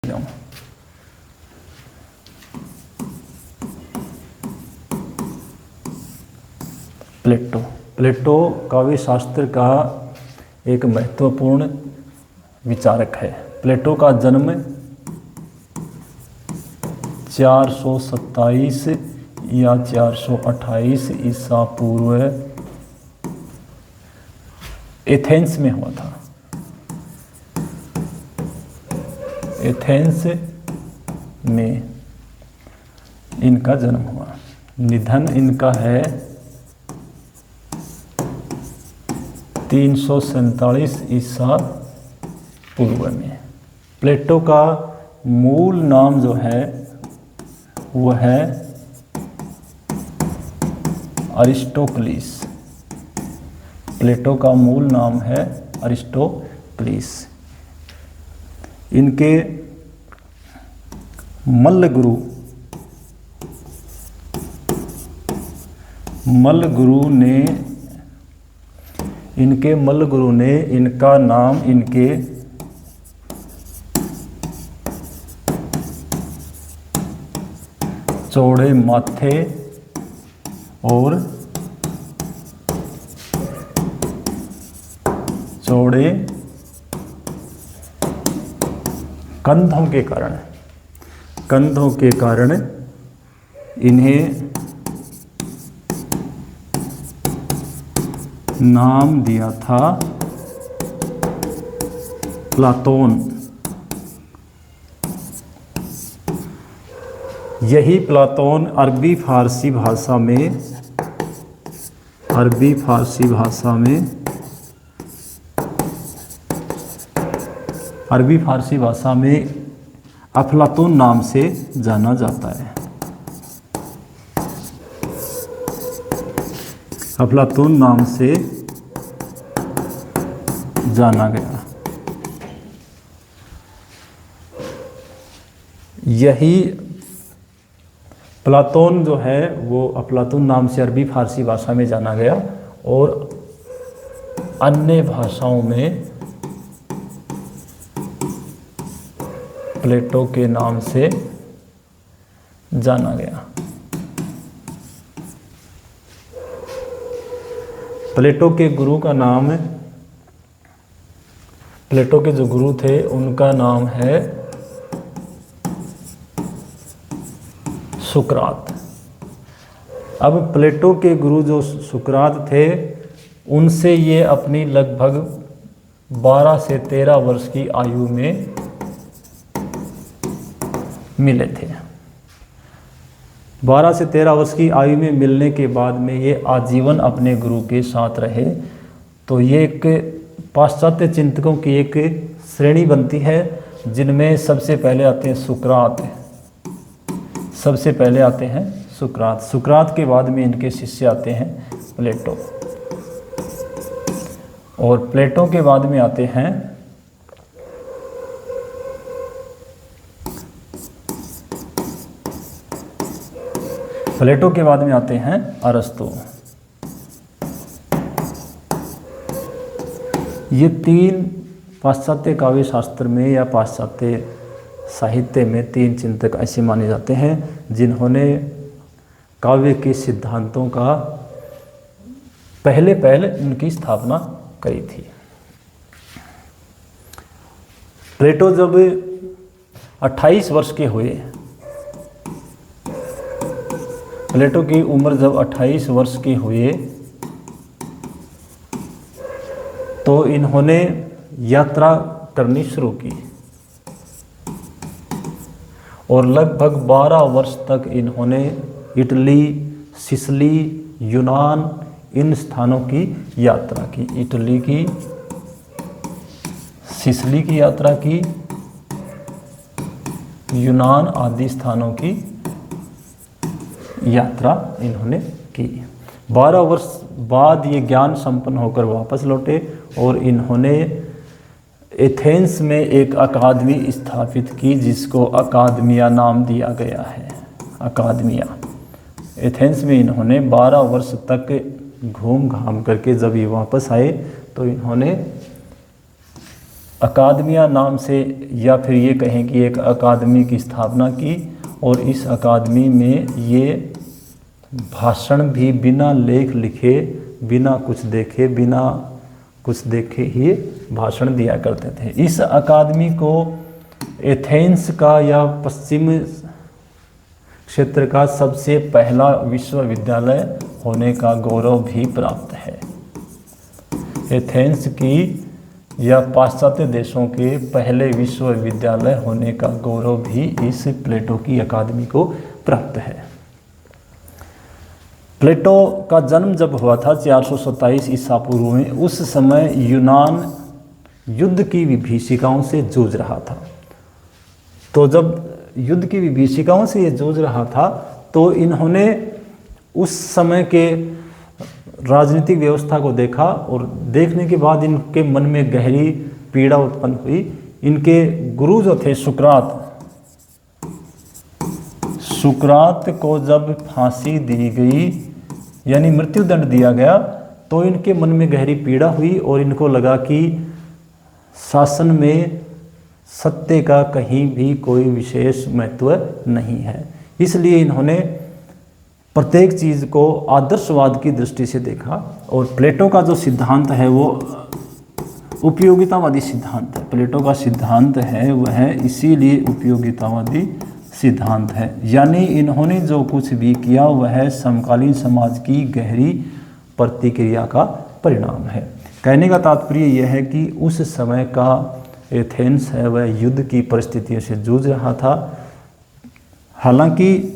जाऊं। प्लेटो काव्य शास्त्र का एक महत्वपूर्ण विचारक है। प्लेटो का जन्म 427 या 428 ईसा पूर्व एथेंस में हुआ था। एथेंस में इनका जन्म हुआ। निधन इनका है 347 ईसा पूर्व में। प्लेटो का मूल नाम जो है वह है अरिस्टोक्लिस। प्लेटो का मूल नाम है अरिस्टोक्लिस। इनके मल्ल गुरु ने इनका नाम इनके चौड़े माथे और चौड़े कंधों के कारण इन्हें नाम दिया था प्लाटोन। यही प्लाटोन अरबी फारसी भाषा में अफलातून नाम से जाना जाता है। अफलातून नाम से जाना गया। यही प्लाटोन जो है वो अफलातून नाम से अरबी फारसी भाषा में जाना गया और अन्य भाषाओं में प्लेटो के नाम से जाना गया। प्लेटो के गुरु का नाम, प्लेटो के जो गुरु थे उनका नाम है सुकरात। अब प्लेटो के गुरु जो सुकरात थे उनसे ये अपनी लगभग 12 से 13 वर्ष की आयु में मिले थे। 12 से 13 वर्ष की आयु में मिलने के बाद में ये आजीवन अपने गुरु के साथ रहे। तो ये एक पाश्चात्य चिंतकों की एक श्रेणी बनती है जिनमें सबसे पहले आते हैं सुकरात। सुकरात के बाद में इनके शिष्य आते हैं प्लेटो, और प्लेटो के बाद में आते हैं अरस्तु। ये तीन पाश्चात्य काव्य शास्त्र में या पाश्चात्य साहित्य में तीन चिंतक ऐसे माने जाते हैं जिन्होंने काव्य के सिद्धांतों का पहले उनकी स्थापना करी थी। प्लेटो जब 28 वर्ष के हुए, प्लेटो की उम्र जब 28 वर्ष के हुए तो इन्होंने यात्रा करनी शुरू की और लगभग 12 वर्ष तक इन्होंने इटली, सिसिली, यूनान इन स्थानों की यात्रा की। इटली की, सिसिली की यात्रा की, यूनान आदि स्थानों की यात्रा इन्होंने की। 12 वर्ष बाद ये ज्ञान संपन्न होकर वापस लौटे और इन्होंने एथेंस में एक अकादमी स्थापित की जिसको अकादमिया नाम दिया गया है। अकादमिया। एथेंस में इन्होंने 12 वर्ष तक घूम घाम करके जब ये वापस आए तो इन्होंने अकादमिया नाम से, या फिर ये कहें कि एक अकादमी की स्थापना की, और इस अकादमी में ये भाषण भी बिना लेख लिखे, बिना कुछ देखे ही भाषण दिया करते थे। इस अकादमी को एथेंस का या पश्चिम क्षेत्र का सबसे पहला विश्वविद्यालय होने का गौरव भी प्राप्त है। एथेंस की या पाश्चात्य देशों के पहले विश्वविद्यालय होने का गौरव भी इस प्लेटो की अकादमी को प्राप्त है। प्लेटो का जन्म जब हुआ था 427 ईसा पूर्व में, उस समय यूनान युद्ध की विभीषिकाओं से जूझ रहा था। तो जब युद्ध की विभीषिकाओं से ये जूझ रहा था, तो इन्होंने उस समय के राजनीतिक व्यवस्था को देखा, और देखने के बाद इनके मन में गहरी पीड़ा उत्पन्न हुई। इनके गुरु जो थे सुकरात को जब फांसी दी गई, यानी मृत्युदंड दिया गया, तो इनके मन में गहरी पीड़ा हुई और इनको लगा कि शासन में सत्य का कहीं भी कोई विशेष महत्व नहीं है। इसलिए इन्होंने प्रत्येक चीज़ को आदर्शवाद की दृष्टि से देखा, और प्लेटो का जो सिद्धांत है वो उपयोगितावादी सिद्धांत है। प्लेटो का सिद्धांत है वह इसीलिए उपयोगितावादी सिद्धांत है, यानी इन्होंने जो कुछ भी किया वह समकालीन समाज की गहरी प्रतिक्रिया का परिणाम है। कहने का तात्पर्य यह है कि उस समय का एथेंस है वह युद्ध की परिस्थितियों से जूझ रहा था। हालांकि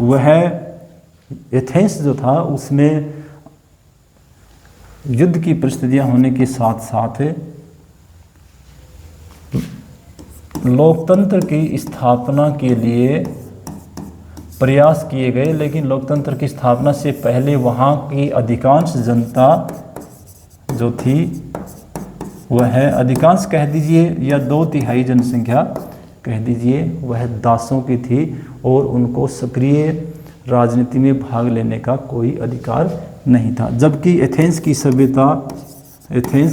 वह एथेंस जो था उसमें युद्ध की परिस्थितियां होने के साथ साथ लोकतंत्र की स्थापना के लिए प्रयास किए गए, लेकिन लोकतंत्र की स्थापना से पहले वहाँ की अधिकांश जनता जो थी वह अधिकांश कह दीजिए या 2/3 जनसंख्या कह दीजिए वह दासों की थी, और उनको सक्रिय राजनीति में भाग लेने का कोई अधिकार नहीं था। जबकि एथेंस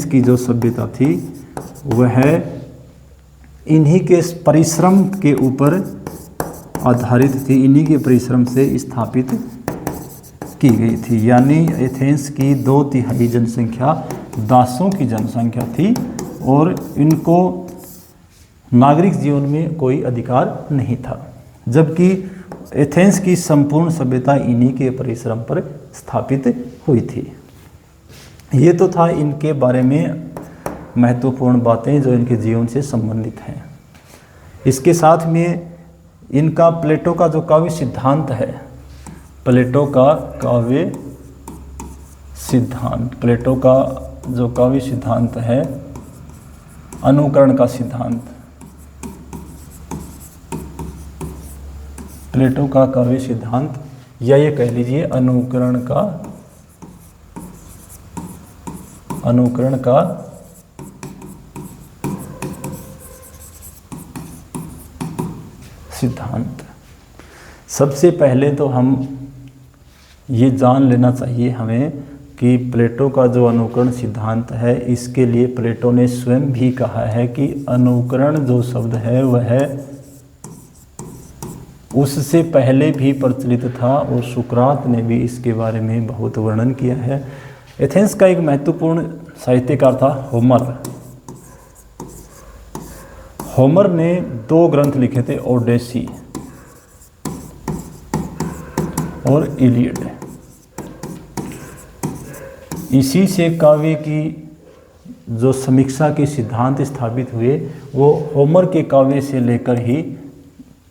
की जो सभ्यता थी वह इन्हीं के परिश्रम के ऊपर आधारित थी, इन्हीं के परिश्रम से स्थापित की गई थी। यानी एथेंस की 2/3 जनसंख्या दासों की जनसंख्या थी, और इनको नागरिक जीवन में कोई अधिकार नहीं था। जबकि एथेंस की संपूर्ण सभ्यता इन्हीं के परिश्रम पर स्थापित हुई थी। ये तो था इनके बारे में महत्वपूर्ण बातें जो इनके जीवन से संबंधित हैं। इसके साथ में इनका प्लेटो का जो काव्य सिद्धांत है, प्लेटो का जो काव्य सिद्धांत है, अनुकरण का सिद्धांत, प्लेटो का काव्य सिद्धांत, या ये कह लीजिए अनुकरण का सिद्धांत। सबसे पहले तो हम ये जान लेना चाहिए हमें कि प्लेटो का जो अनुकरण सिद्धांत है, इसके लिए प्लेटो ने स्वयं भी कहा है कि अनुकरण जो शब्द है वह उससे पहले भी प्रचलित था, और सुकरात ने भी इसके बारे में बहुत वर्णन किया है। एथेंस का एक महत्वपूर्ण साहित्यकार था होमर ने 2 ग्रंथ लिखे थे, ओडेसी और इलियड। इसी से काव्य की जो समीक्षा के सिद्धांत स्थापित हुए वो होमर के काव्य से लेकर ही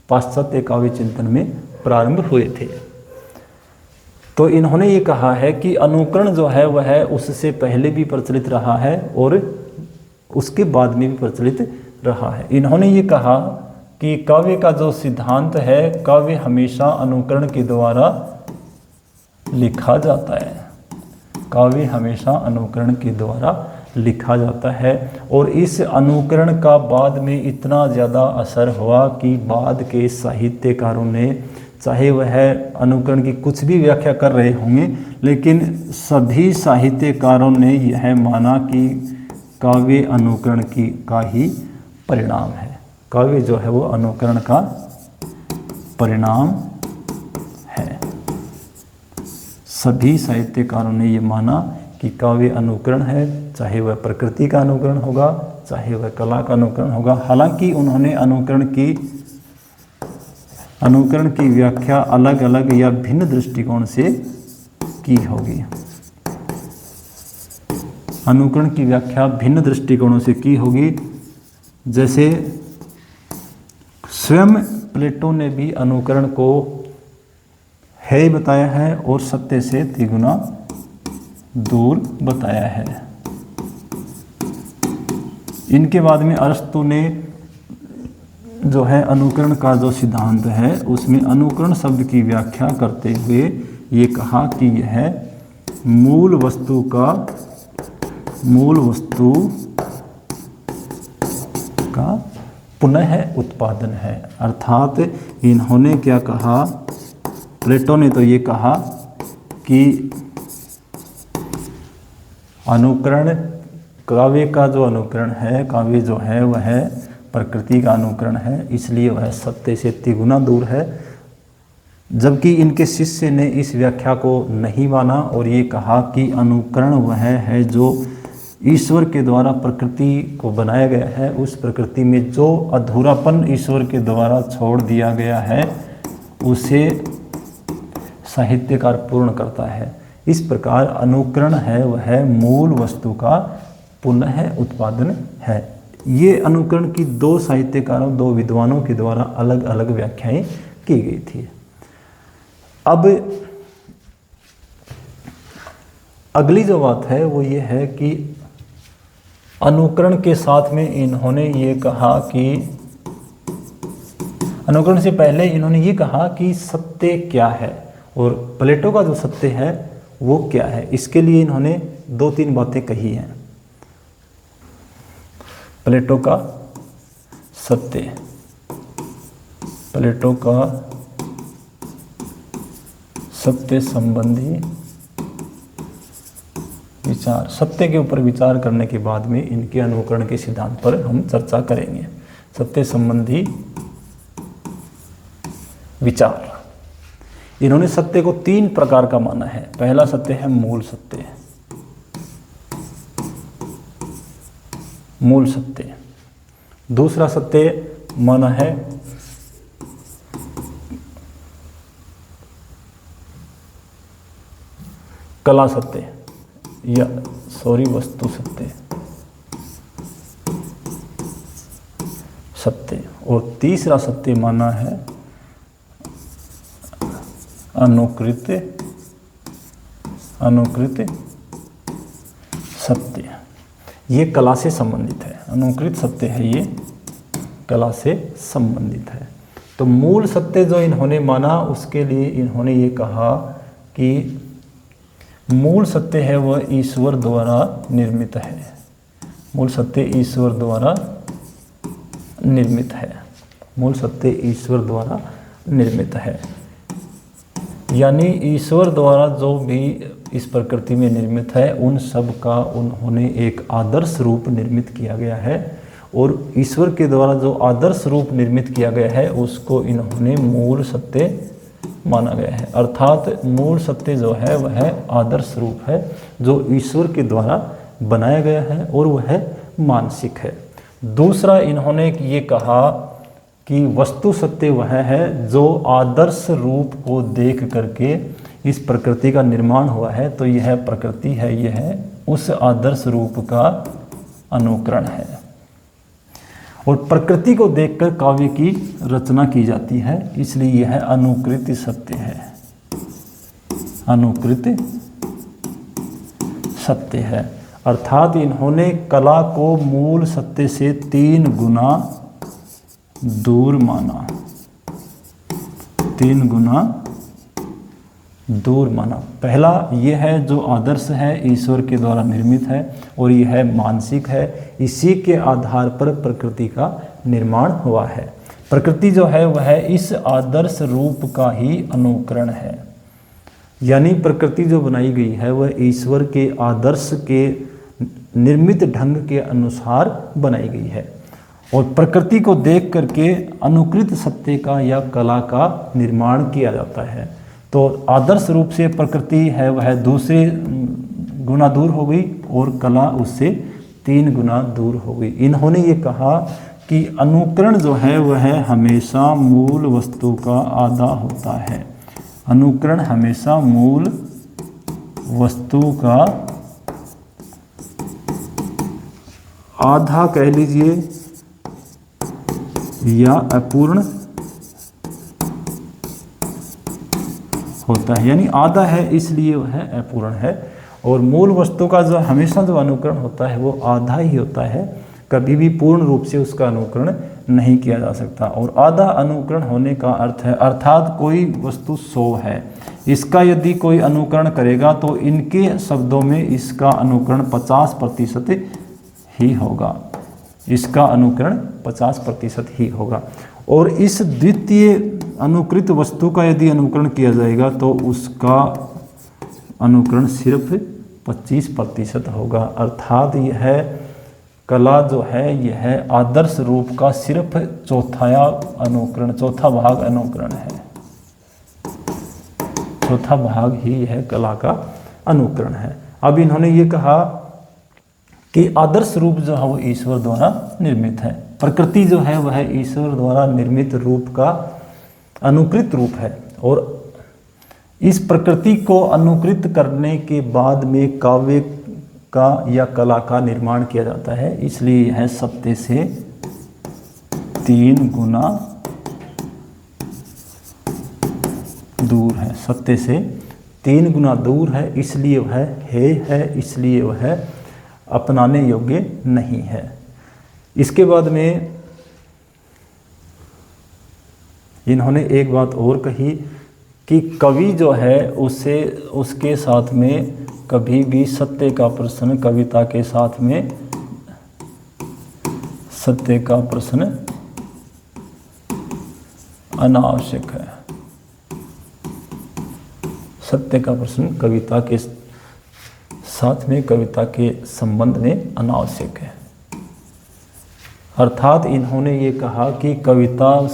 पाश्चात्य काव्य चिंतन में प्रारंभ हुए थे। तो इन्होंने ये कहा है कि अनुकरण जो है वह उससे पहले भी प्रचलित रहा है और उसके बाद में भी प्रचलित रहा है। इन्होंने ये कहा कि काव्य का जो सिद्धांत है, काव्य हमेशा अनुकरण के द्वारा लिखा जाता है। काव्य हमेशा अनुकरण के द्वारा लिखा जाता है, और इस अनुकरण का बाद में इतना ज़्यादा असर हुआ कि बाद के साहित्यकारों ने, चाहे वह अनुकरण की कुछ भी व्याख्या कर रहे होंगे, लेकिन सभी साहित्यकारों ने यह माना कि काव्य अनुकरण का ही परिणाम है। काव्य जो है वो अनुकरण का परिणाम है। सभी साहित्यकारों ने ये माना कि काव्य अनुकरण है, चाहे वह प्रकृति का अनुकरण होगा, चाहे वह कला का अनुकरण होगा। हालांकि उन्होंने अनुकरण की व्याख्या अलग अलग या भिन्न दृष्टिकोण से की होगी। अनुकरण की व्याख्या भिन्न दृष्टिकोणों से की होगी। जैसे स्वयं प्लेटो ने भी अनुकरण को है बताया है और सत्य से तिगुना दूर बताया है। इनके बाद में अरस्तु ने जो है अनुकरण का जो सिद्धांत है उसमें अनुकरण शब्द की व्याख्या करते हुए ये कहा कि यह मूल वस्तु का पुनः उत्पादन है। अर्थात इन्होंने क्या कहा, प्लेटो ने तो ये कहा कि अनुकरण, काव्य का जो अनुकरण है, काव्य जो है वह प्रकृति का अनुकरण है, इसलिए वह सत्य से तिगुना दूर है। जबकि इनके शिष्य ने इस व्याख्या को नहीं माना और ये कहा कि अनुकरण वह है जो ईश्वर के द्वारा प्रकृति को बनाया गया है, उस प्रकृति में जो अधूरापन ईश्वर के द्वारा छोड़ दिया गया है उसे साहित्यकार पूर्ण करता है। इस प्रकार अनुकरण है वह मूल वस्तु का पुनः उत्पादन है। ये अनुकरण की दो साहित्यकारों, दो विद्वानों के द्वारा अलग अलग व्याख्याएं की गई थी। अब अगली जो बात है वो ये है कि अनुकरण के साथ में इन्होंने ये कहा कि अनुकरण से पहले इन्होंने ये कहा कि सत्य क्या है और प्लेटो का जो सत्य है वो क्या है। इसके लिए इन्होंने दो तीन बातें कही हैं। प्लेटो का सत्य, प्लेटो का सत्य संबंधी विचार। सत्य के ऊपर विचार करने के बाद में इनके अनुकरण के सिद्धांत पर हम चर्चा करेंगे। सत्य संबंधी विचार। इन्होंने सत्य को तीन प्रकार का माना है। पहला सत्य है मूल सत्य, मूल सत्य। दूसरा सत्य माना है कला सत्य या वस्तु सत्य, सत्य। और तीसरा सत्य माना है अनुकृत सत्य। ये कला से संबंधित है। अनुकृत सत्य है, ये कला से संबंधित है। तो मूल सत्य जो इन्होंने माना उसके लिए इन्होंने ये कहा कि मूल सत्य है वह ईश्वर द्वारा निर्मित है। मूल सत्य ईश्वर द्वारा निर्मित है। मूल सत्य ईश्वर द्वारा निर्मित है, यानी ईश्वर द्वारा जो भी इस प्रकृति में निर्मित है उन सब का उन्होंने एक आदर्श रूप निर्मित किया गया है। और ईश्वर के द्वारा जो आदर्श रूप निर्मित किया गया है उसको इन्होंने मूल सत्य माना गया है। अर्थात मूल सत्य जो है वह आदर्श रूप है जो ईश्वर के द्वारा बनाया गया है और वह मानसिक है। दूसरा इन्होंने ये कहा कि वस्तु सत्य वह है जो आदर्श रूप को देख करके इस प्रकृति का निर्माण हुआ है, तो यह प्रकृति है, यह उस आदर्श रूप का अनुकरण है। और प्रकृति को देखकर काव्य की रचना की जाती है, इसलिए यह अनुकृत सत्य है। अनुकृत सत्य है। अर्थात इन्होंने कला को मूल सत्य से 3 गुना दूर माना, 3 गुना दूर माना। पहला यह है जो आदर्श है, ईश्वर के द्वारा निर्मित है और यह मानसिक है, इसी के आधार पर प्रकृति का निर्माण हुआ है। प्रकृति जो है वह इस आदर्श रूप का ही अनुकरण है, यानी प्रकृति जो बनाई गई है वह ईश्वर के आदर्श के निर्मित ढंग के अनुसार बनाई गई है और प्रकृति को देख करके अनुकृत सत्य का या कला का निर्माण किया जाता है। तो आदर्श रूप से प्रकृति है वह दूसरे गुना दूर हो गई और कला उससे 3 गुना दूर हो गई। इन्होंने ये कहा कि अनुकरण जो है वह हमेशा मूल वस्तु का आधा होता है। अनुकरण हमेशा मूल वस्तु का आधा कह लीजिए या अपूर्ण होता है, यानी आधा है इसलिए वह अपूर्ण है। और मूल वस्तु का जो हमेशा जो अनुकरण होता है वो आधा ही होता है, कभी भी पूर्ण रूप से उसका अनुकरण नहीं किया जा सकता। और आधा अनुकरण होने का अर्थ है अर्थात कोई वस्तु 100 है, इसका यदि कोई अनुकरण करेगा तो इनके शब्दों में इसका अनुकरण 50% ही होगा, इसका अनुकरण 50% ही होगा। और इस द्वितीय अनुकृत वस्तु का यदि अनुकरण किया जाएगा तो उसका अनुकरण सिर्फ 25% होगा। अर्थात यह कला जो है यह आदर्श रूप का सिर्फ चौथा भाग अनुकरण है, चौथा भाग ही यह कला का अनुकरण है। अब इन्होंने ये कहा कि आदर्श रूप जो है वो ईश्वर द्वारा निर्मित है, प्रकृति जो है वह ईश्वर द्वारा निर्मित रूप का अनुकृत रूप है और इस प्रकृति को अनुकृत करने के बाद में काव्य का या कला का निर्माण किया जाता है, इसलिए यह सत्य से 3 गुना दूर है, सत्य से 3 गुना दूर है, इसलिए वह है, इसलिए वह अपनाने योग्य नहीं है। इसके बाद में इन्होंने एक बात और कही कि कवि जो है उसके साथ में कभी भी सत्य का प्रश्न, कविता के साथ में सत्य का प्रश्न अनावश्यक है। सत्य का प्रश्न कविता के साथ में, कविता के संबंध में अनावश्यक है। अर्थात इन्होंने ये कहा कि कविता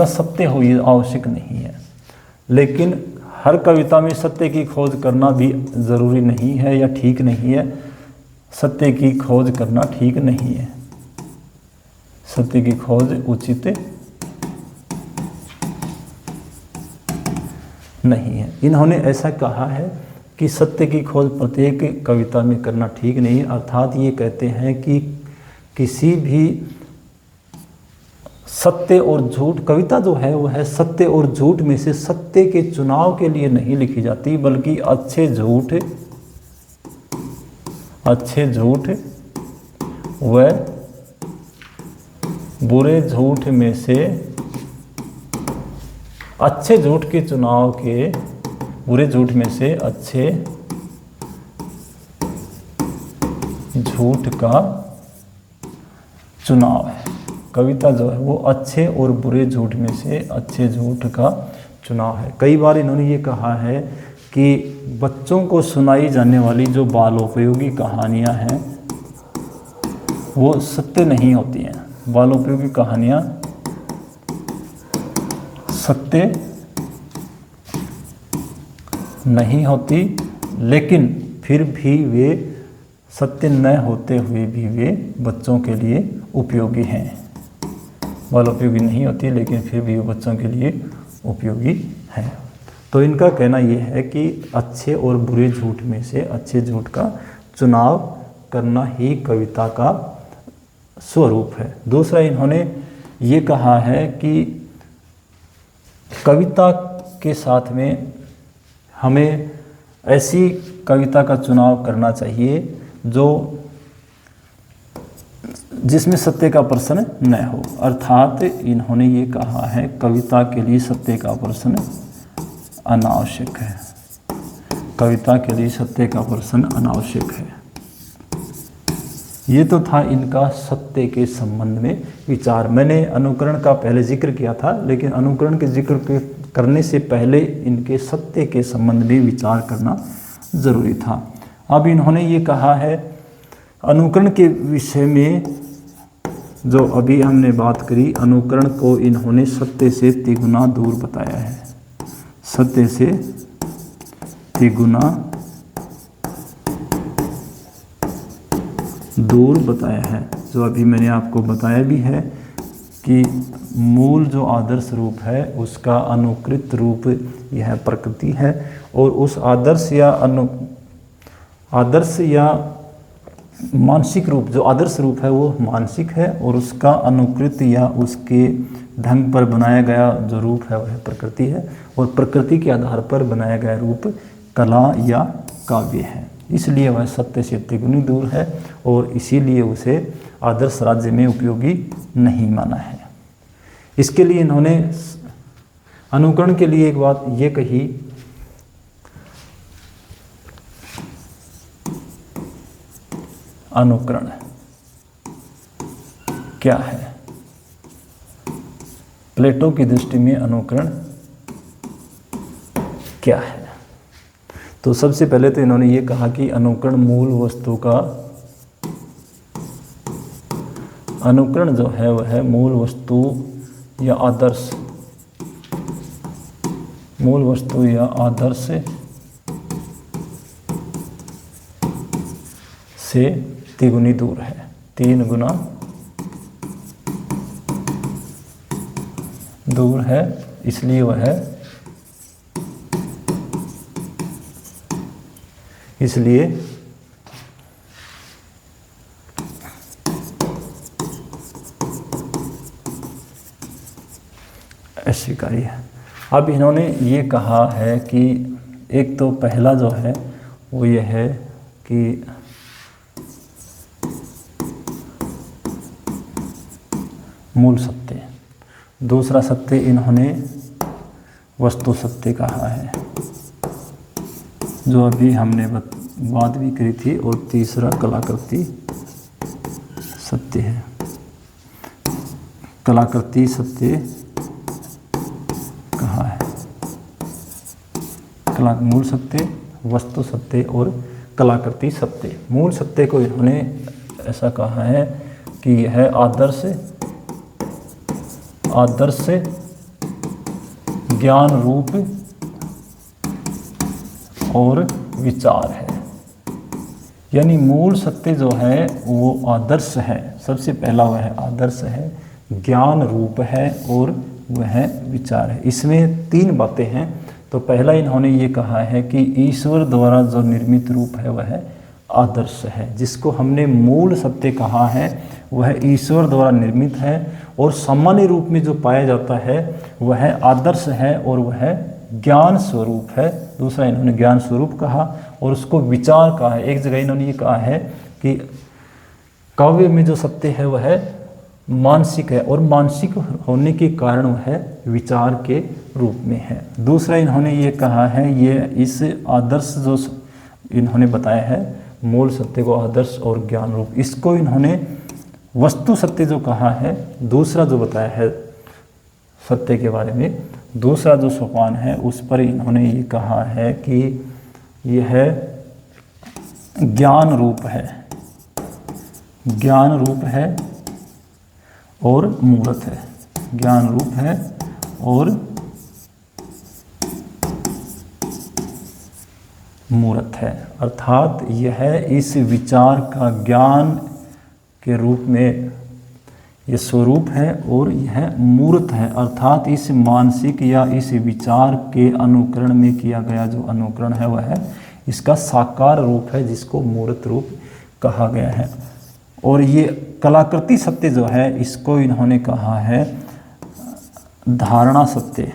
सत्य हो ये आवश्यक नहीं है, लेकिन हर कविता में सत्य की खोज करना भी ज़रूरी नहीं है या ठीक नहीं है। सत्य की खोज करना ठीक नहीं है, सत्य की खोज उचित नहीं है। इन्होंने ऐसा कहा है कि सत्य की खोज प्रत्येक कविता में करना ठीक नहीं है। अर्थात ये कहते हैं कि किसी भी सत्य और झूठ, कविता जो है वह है सत्य और झूठ में से सत्य के चुनाव के लिए नहीं लिखी जाती, बल्कि अच्छे झूठ व बुरे झूठ में से अच्छे झूठ के चुनाव के, बुरे झूठ में से अच्छे झूठ का चुनाव है। कविता जो है वो अच्छे और बुरे झूठ में से अच्छे झूठ का चुनाव है। कई बार इन्होंने ये कहा है कि बच्चों को सुनाई जाने वाली जो बालोपयोगी कहानियाँ हैं वो सत्य नहीं होती हैं। बालोपयोगी कहानियाँ सत्य नहीं होती, लेकिन फिर भी वे सत्य न होते हुए भी वे बच्चों के लिए उपयोगी हैं। बालोपयोगी नहीं होती लेकिन फिर भी वो बच्चों के लिए उपयोगी है। तो इनका कहना यह है कि अच्छे और बुरे झूठ में से अच्छे झूठ का चुनाव करना ही कविता का स्वरूप है। दूसरा इन्होंने ये कहा है कि कविता के साथ में हमें ऐसी कविता का चुनाव करना चाहिए जिसमें सत्य का प्रश्न न हो। अर्थात इन्होंने ये कहा है कविता के लिए सत्य का प्रश्न अनावश्यक है, कविता के लिए सत्य का प्रश्न अनावश्यक है। ये तो था इनका सत्य के संबंध में विचार। मैंने अनुकरण का पहले जिक्र किया था, लेकिन अनुकरण के जिक्र करने से पहले इनके सत्य के संबंध में विचार करना ज़रूरी था। अब इन्होंने ये कहा है अनुकरण के विषय में जो अभी हमने बात करी, अनुकरण को इन्होंने सत्य से तिगुना दूर बताया है, सत्य से तिगुना दूर बताया है। जो अभी मैंने आपको बताया भी है कि मूल जो आदर्श रूप है उसका अनुकृत रूप यह प्रकृति है, और उस आदर्श या मानसिक रूप, जो आदर्श रूप है वो मानसिक है, और उसका अनुकृत या उसके ढंग पर बनाया गया जो रूप है वह प्रकृति है, और प्रकृति के आधार पर बनाया गया रूप कला या काव्य है। इसलिए वह सत्य से तिगुनी दूर है, और इसीलिए उसे आदर्श राज्य में उपयोगी नहीं माना है। इसके लिए इन्होंने अनुकरण के लिए एक बात ये कही, अनुकरण क्या है? प्लेटो की दृष्टि में अनुकरण क्या है? तो सबसे पहले तो इन्होंने ये कहा कि अनुकरण मूल वस्तु का, अनुकरण जो है वह मूल वस्तु या आदर्श, मूल वस्तु या आदर्श से तिगुनी दूर है, 3 गुना दूर है। इसलिए वह अस्वीकार्य है। अब इन्होंने ये कहा है कि एक तो पहला जो है वो ये है कि मूल सत्य, दूसरा सत्य इन्होंने वस्तु सत्य कहा है, जो अभी हमने बात भी करी थी, और तीसरा कलाकृति सत्य है। कलाकृति सत्य कहा है, मूल सत्य, वस्तु सत्य और कलाकृति सत्य। मूल सत्य को इन्होंने ऐसा कहा है कि यह आदर्श ज्ञान रूप और विचार है। यानी मूल सत्य जो है वो आदर्श है, सबसे पहला वह आदर्श है, ज्ञान रूप है और वह विचार है। इसमें 3 बातें हैं। तो पहला इन्होंने ये कहा है कि ईश्वर द्वारा जो निर्मित रूप है वह आदर्श है, जिसको हमने मूल सत्य कहा है वह ईश्वर द्वारा निर्मित है, और सामान्य रूप में जो पाया जाता है वह आदर्श है और वह ज्ञान स्वरूप है। दूसरा इन्होंने ज्ञान स्वरूप कहा, और उसको विचार कहा है। एक जगह इन्होंने ये कहा है कि काव्य में जो सत्य है वह मानसिक है, और मानसिक होने के कारण वह विचार के रूप में है। दूसरा इन्होंने ये कहा है, ये इस आदर्श जो इन्होंने बताया है मूल सत्य को आदर्श और ज्ञान रूप, इसको इन्होंने वस्तु सत्य जो कहा है। दूसरा जो बताया है सत्य के बारे में, दूसरा जो सोपान है उस पर इन्होंने ये कहा है कि यह ज्ञान रूप है, ज्ञान रूप है और मूर्त है, ज्ञान रूप है और मूर्त है। अर्थात यह इस विचार का ज्ञान के रूप में यह स्वरूप है और यह मूर्त है। अर्थात इस मानसिक या इस विचार के अनुकरण में किया गया जो अनुकरण है वह इसका साकार रूप है, जिसको मूर्त रूप कहा गया है। और ये कलाकृति सत्य जो है इसको इन्होंने कहा है धारणा सत्य।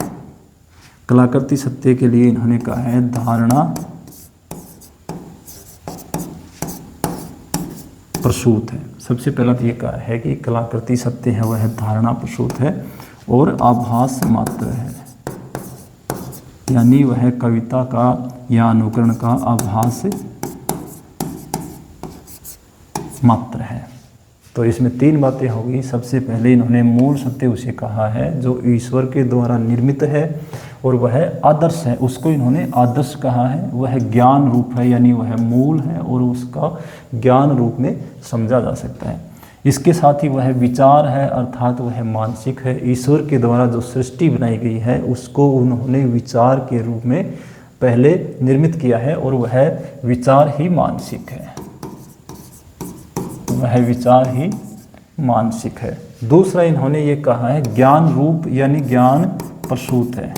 कलाकृति सत्य के लिए इन्होंने कहा है धारणा प्रसूत है। सबसे पहला तो ये कहा है कि कलाकृति सत्य है वह धारणा प्रसूत है और आभास मात्र है, यानी वह कविता का या अनुकरण का आभास मात्र है। तो इसमें 3 बातें हो गई। सबसे पहले इन्होंने मूल सत्य उसे कहा है जो ईश्वर के द्वारा निर्मित है और वह आदर्श है, उसको इन्होंने आदर्श कहा है। वह ज्ञान रूप है, यानी वह मूल है और उसका ज्ञान रूप में समझा जा सकता है। इसके साथ ही वह विचार है, अर्थात वह मानसिक है। ईश्वर के द्वारा जो सृष्टि बनाई गई है उसको उन्होंने विचार के रूप में पहले निर्मित किया है और वह विचार ही मानसिक है, वह विचार ही मानसिक है। दूसरा इन्होंने ये कहा है ज्ञान रूप, यानी ज्ञान प्रसूत है,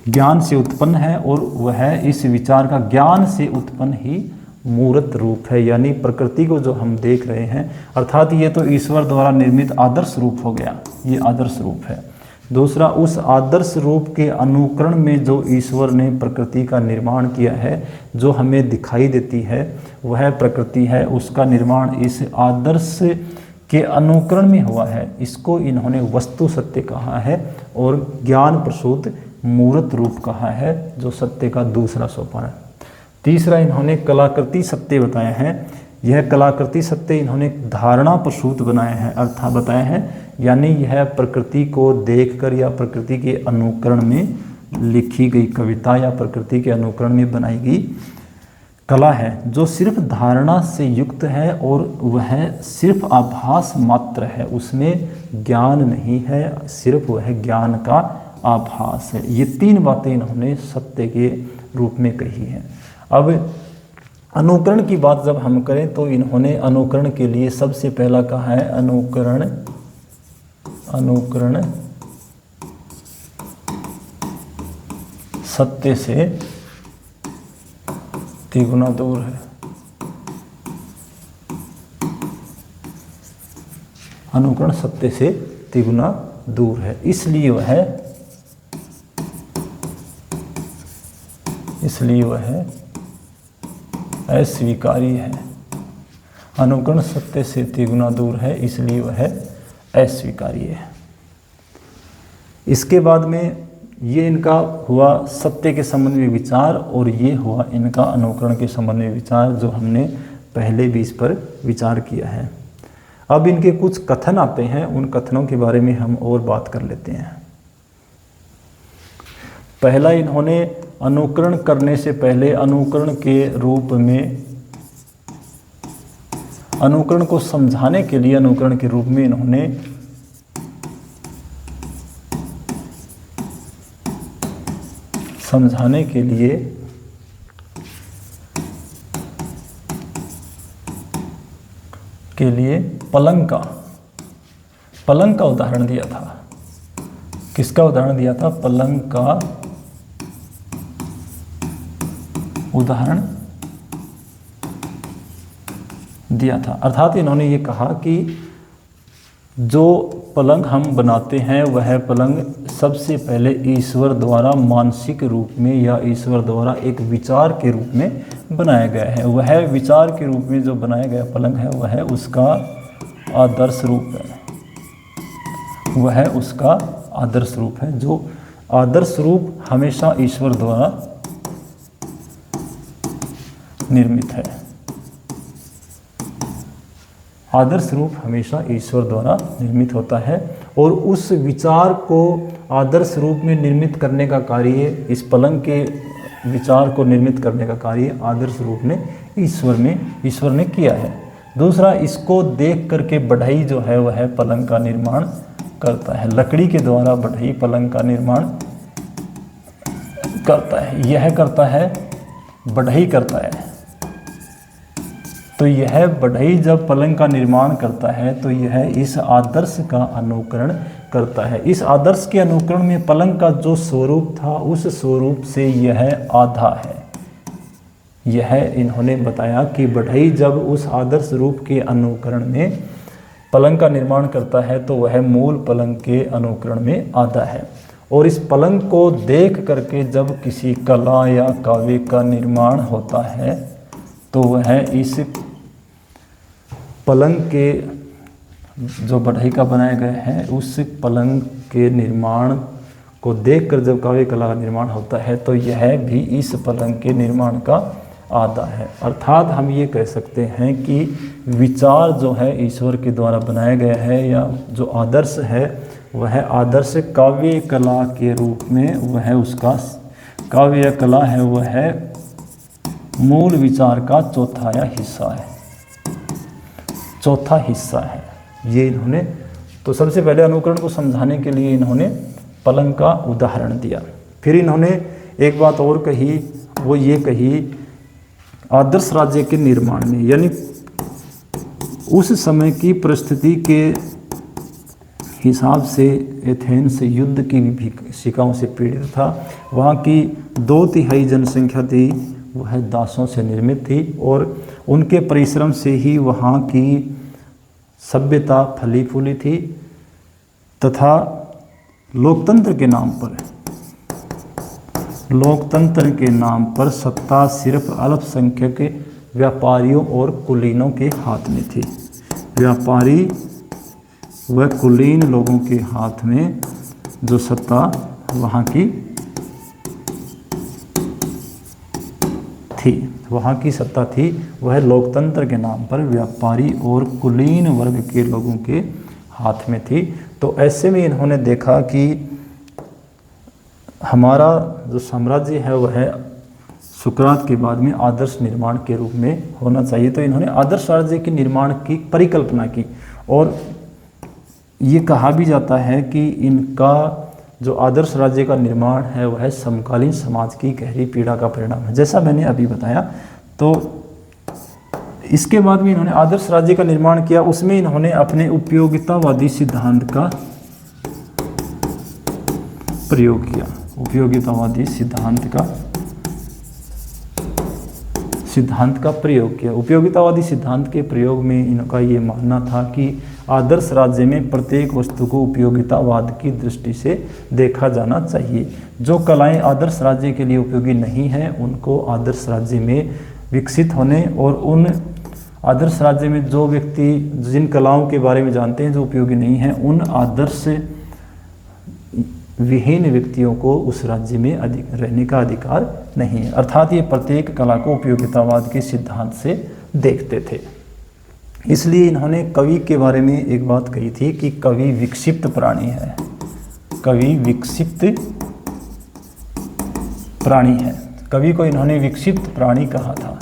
ज्ञान से उत्पन्न है और वह इस विचार का ज्ञान से उत्पन्न ही मूर्त रूप है, यानी प्रकृति को जो हम देख रहे हैं, अर्थात ये तो ईश्वर द्वारा निर्मित आदर्श रूप हो गया, ये आदर्श रूप है। दूसरा, उस आदर्श रूप के अनुकरण में जो ईश्वर ने प्रकृति का निर्माण किया है, जो हमें दिखाई देती है वह प्रकृति है, उसका निर्माण इस आदर्श के अनुकरण में हुआ है। इसको इन्होंने वस्तु सत्य कहा है और ज्ञान प्रसूत मूर्त रूप कहा है, जो सत्य का दूसरा सोपान है। तीसरा, इन्होंने कलाकृति सत्य बताया है। यह कलाकृति सत्य इन्होंने धारणा प्रसूत बनाया है, अर्थात बताया है, यानी यह प्रकृति को देखकर या प्रकृति के अनुकरण में लिखी गई कविता या प्रकृति के अनुकरण में बनाई गई कला है, जो सिर्फ धारणा से युक्त है और वह सिर्फ आभास मात्र है, उसमें ज्ञान नहीं है, सिर्फ वह ज्ञान का आभास है। ये 3 बातें इन्होंने सत्य के रूप में कही हैं। अब अनुकरण की बात जब हम करें तो इन्होंने अनुकरण के लिए सबसे पहला कहा है अनुकरण सत्य से तिगुना दूर है। अनुकरण सत्य से तिगुना दूर है, इसलिए वह अस्वीकारी है। अनुकरण सत्य से तिगुना दूर है, इसलिए वह अस्वीकारी है। इसके बाद में ये इनका हुआ सत्य के संबंध में विचार और ये हुआ इनका अनुकरण के संबंध में विचार, जो हमने पहले भी इस पर विचार किया है। अब इनके कुछ कथन आते हैं, उन कथनों के बारे में हम और बात कर लेते हैं। पहला, इन्होंने अनुकरण करने से पहले अनुकरण के रूप में, अनुकरण को समझाने के लिए अनुकरण के रूप में इन्होंने समझाने के लिए पलंग का उदाहरण दिया था। किसका उदाहरण दिया था? पलंग का उदाहरण दिया था। अर्थात इन्होंने ये कहा कि जो पलंग हम बनाते हैं वह पलंग सबसे पहले ईश्वर द्वारा मानसिक रूप में या ईश्वर द्वारा एक विचार के रूप में बनाया गया है। वह विचार के रूप में जो बनाया गया पलंग है वह उसका आदर्श रूप है, वह उसका आदर्श रूप है। जो आदर्श रूप हमेशा ईश्वर द्वारा निर्मित है। आदर्श रूप हमेशा ईश्वर द्वारा निर्मित होता है और उस विचार को आदर्श रूप में निर्मित करने का कार्य, इस पलंग के विचार को निर्मित करने का कार्य आदर्श रूप में ईश्वर ने किया है। दूसरा, इसको देख करके बढ़ई जो है वह पलंग का निर्माण करता है। लकड़ी के द्वारा बढ़ई पलंग का निर्माण करता है। यह करता है, बढ़ई करता है। तो यह बढ़ई जब पलंग का निर्माण करता है तो यह इस आदर्श का अनुकरण करता है। इस आदर्श के अनुकरण में पलंग का जो स्वरूप था उस स्वरूप से यह आधा है। यह इन्होंने बताया कि बढ़ई जब उस आदर्श रूप के अनुकरण में पलंग का निर्माण करता है तो वह मूल पलंग के अनुकरण में आधा है। और इस पलंग को देख करके जब किसी कला या काव्य का निर्माण होता है तो वह इस पलंग के जो बढ़ई का बनाया गया है उस पलंग के निर्माण को देखकर जब काव्य कला का निर्माण होता है तो यह भी इस पलंग के निर्माण का आधा है। अर्थात हम ये कह सकते हैं कि विचार जो है ईश्वर के द्वारा बनाया गया है, या जो आदर्श है वह आदर्श काव्य कला के रूप में, वह उसका काव्य कला है, वह मूल विचार का चौथा हिस्सा है, चौथा हिस्सा है। ये इन्होंने, तो सबसे पहले अनुकरण को समझाने के लिए इन्होंने पलंग का उदाहरण दिया। फिर इन्होंने एक बात और कही, वो ये कही आदर्श राज्य के निर्माण में, यानी उस समय की परिस्थिति के हिसाब से एथेंस युद्ध की विभीषिकाओं से पीड़ित था। वहाँ की 2/3 जनसंख्या थी वह दासों से निर्मित थी, और उनके परिश्रम से ही वहाँ की सभ्यता फली फूली थी, तथा लोकतंत्र के नाम पर सत्ता सिर्फ अल्पसंख्यक व्यापारियों और कुलीनों के हाथ में थी। व्यापारी व कुलीन लोगों के हाथ में जो सत्ता वहाँ की सत्ता थी, वह लोकतंत्र के नाम पर व्यापारी और कुलीन वर्ग के लोगों के हाथ में थी। तो ऐसे में इन्होंने देखा कि हमारा जो साम्राज्य है वह सुकरात के बाद में आदर्श निर्माण के रूप में होना चाहिए। तो इन्होंने आदर्श राज्य के निर्माण की परिकल्पना की, और ये कहा भी जाता है कि इनका जो आदर्श राज्य का निर्माण है वह समकालीन समाज की गहरी पीड़ा का परिणाम है, जैसा मैंने अभी बताया। तो इसके बाद में इन्होंने आदर्श राज्य का निर्माण किया, उसमें इन्होंने अपने उपयोगितावादी सिद्धांत का प्रयोग किया। उपयोगितावादी सिद्धांत का प्रयोग किया। उपयोगितावादी सिद्धांत के प्रयोग में इनका ये मानना था कि आदर्श राज्य में प्रत्येक वस्तु को उपयोगितावाद की दृष्टि से देखा जाना चाहिए। जो कलाएं आदर्श राज्य के लिए उपयोगी नहीं हैं उनको आदर्श राज्य में विकसित होने, और उन आदर्श राज्य में जो व्यक्ति जिन कलाओं के बारे में जानते हैं जो उपयोगी नहीं हैं, उन आदर्श विहीन व्यक्तियों को उस राज्य में रहने का अधिकार नहीं है। अर्थात ये प्रत्येक कला को उपयोगितावाद के सिद्धांत से देखते थे। इसलिए इन्होंने कवि के बारे में एक बात कही थी कि कवि विक्षिप्त प्राणी है। कवि विक्षिप्त प्राणी है। कवि को इन्होंने विक्षिप्त प्राणी कहा था।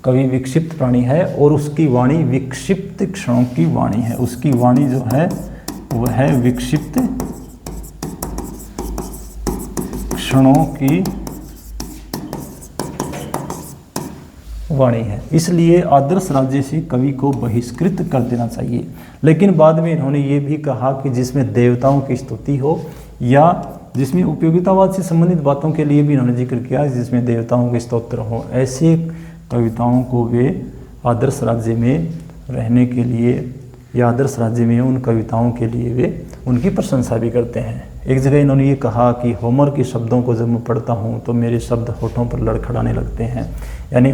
कवि विक्षिप्त प्राणी है, और उसकी वाणी विक्षिप्त क्षणों की वाणी है। उसकी वाणी जो है वह विक्षिप्त क्षणों की वाणी है। इसलिए आदर्श राज्य से कवि को बहिष्कृत कर देना चाहिए। लेकिन बाद में इन्होंने ये भी कहा कि जिसमें देवताओं की स्तुति हो, या जिसमें उपयोगितावाद से संबंधित बातों के लिए भी इन्होंने जिक्र किया, जिसमें देवताओं के स्तोत्र हो, ऐसे कविताओं को वे आदर्श राज्य में रहने के लिए, या आदर्श राज्य में उन कविताओं के लिए वे उनकी प्रशंसा भी करते हैं। एक जगह इन्होंने ये कहा कि होमर के शब्दों को जब मैं पढ़ता हूँ तो मेरे शब्द होठों पर लड़खड़ाने लगते हैं। यानी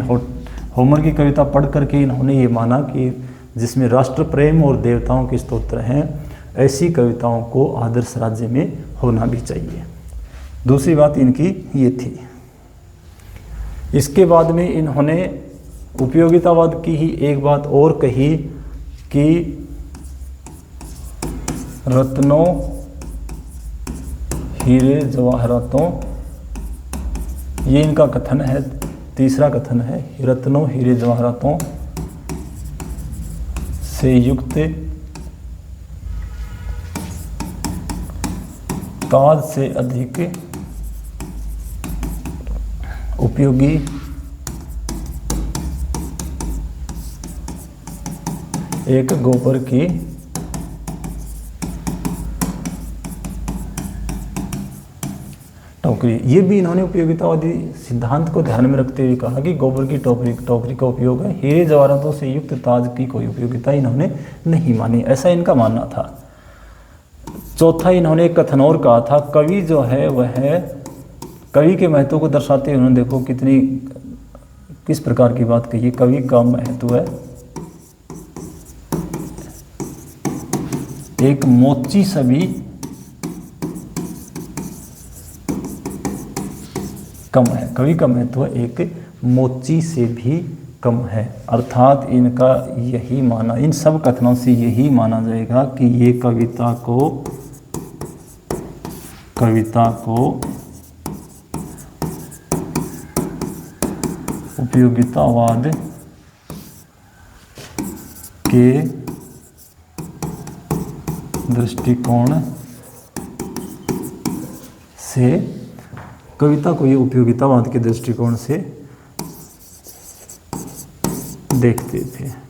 होमर की कविता पढ़ करके इन्होंने ये माना कि जिसमें राष्ट्र प्रेम और देवताओं के स्तोत्र हैं, ऐसी कविताओं को आदर्श राज्य में होना भी चाहिए। दूसरी बात इनकी ये थी। इसके बाद में इन्होंने उपयोगितावाद की ही एक बात और कही कि रत्नों हीरे जवाहरातों, ये इनका कथन है, तीसरा कथन है, रत्नों हीरे जवाहरातों से युक्त ताज से अधिक उपयोगी एक गोबर की टोकरी। ये भी इन्होंने उपयोगितावादी सिद्धांत को ध्यान में रखते हुए कहा कि गोबर की टोकरी का उपयोग है, हीरे जवाहरातों से युक्त ताज की कोई उपयोगिता इन्होंने नहीं मानी, ऐसा इनका मानना था। चौथा इन्होंने एक कथन और कहा था, कवि जो है वह कवि के महत्व को दर्शाते हुए उन्होंने देखो किस प्रकार की बात कही। कवि का महत्व है एक मोची सभी कम है। कवि का महत्व एक मोची से भी कम है। अर्थात इनका यही माना, इन सब कथनों से यही माना जाएगा कि ये कविता को उपयोगितावाद के दृष्टिकोण से, कविता को ये उपयोगितावाद के दृष्टिकोण से देखते थे।